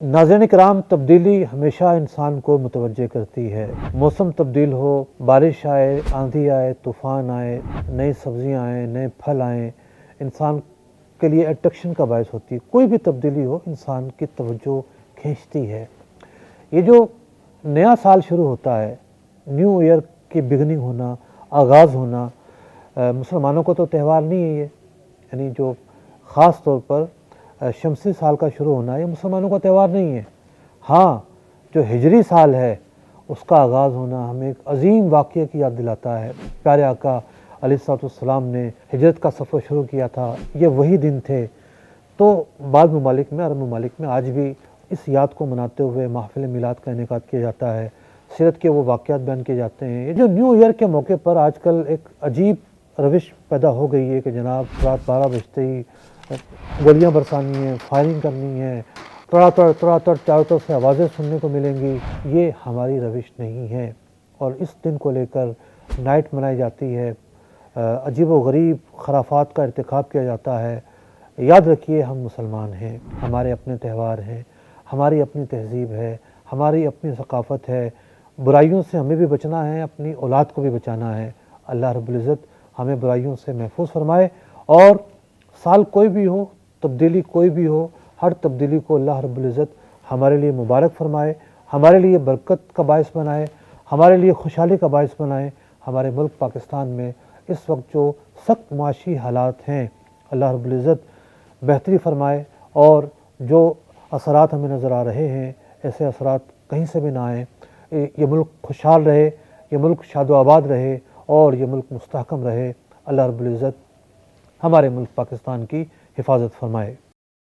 नाज़रीन इकराम, तब्दीली हमेशा इंसान को मुतवज्जे करती है। मौसम तब्दील हो, बारिश आए, आंधी आए, तूफ़ान आए, नई सब्ज़ियाँ आएँ, नए फल आएँ, इंसान के लिए अट्रैक्शन का बायस होती है। कोई भी तब्दीली हो इंसान की तवज्जो खींचती है। ये जो नया साल शुरू होता है, न्यू ईयर की बिगनिंग होना, आगाज़ होना, मुसलमानों को तो त्यौहार नहीं है ये, यानी जो ख़ास तौर पर शमसी साल का शुरू होना ये मुसलमानों का त्यौहार नहीं है। हाँ, जो हिजरी साल है उसका आगाज़ होना हमें एक अज़ीम वाक़ये की याद दिलाता है। प्यारे आका अलैहिस्सलाम ने हिजरत का सफ़र शुरू किया था, ये वही दिन थे। तो बाद ममालिक में, अरब ममालिक में आज भी इस याद को मनाते हुए महफ़िल मिलाद का इनेकाद किया जाता है, सीरत के वो वाक़यात बयान किए जाते हैं। ये जो न्यू ईयर के मौके पर आजकल एक अजीब रविश पैदा हो गई है कि जनाब रात 12 बजते ही गोलियां बरसानी है, फायरिंग करनी है, तड़ातड़ चारों तरफ से आवाज़ें सुनने को मिलेंगी। ये हमारी रविश नहीं है। और इस दिन को लेकर नाइट मनाई जाती है, अजीब व गरीब खराफात का इर्तिकाब किया जाता है। याद रखिए, हम मुसलमान हैं, हमारे अपने त्यौहार हैं, हमारी अपनी तहज़ीब है, हमारी अपनी सकाफ़त है। बुराइयों से हमें भी बचना है, अपनी औलाद को भी बचाना है। अल्लाह रब्बुल इज़्ज़त हमें बुराइयों से महफूज फरमाए। और साल कोई भी हो, तब्दीली कोई भी हो, हर तब्दीली को अल्लाह रब्बुल इज़्ज़त हमारे लिए मुबारक फरमाए, हमारे लिए बरकत का बायस बनाए, हमारे लिए खुशहाली का बायस बनाए। हमारे मुल्क पाकिस्तान में इस वक्त जो सख्त माशी हालात हैं, अल्लाह रब्बुल इज़्ज़त बेहतरी फरमाए और जो असरात हमें नज़र आ रहे हैं ऐसे असरात कहीं से भी ना आएँ। ये मुल्क खुशहाल रहे, ये मुल्क शादो आबाद रहे और ये मुल्क मुस्तहकम रहे। अल्लाह रब्बुल इज़्ज़त हमारे मुल्क पाकिस्तान की हिफाजत फरमाए।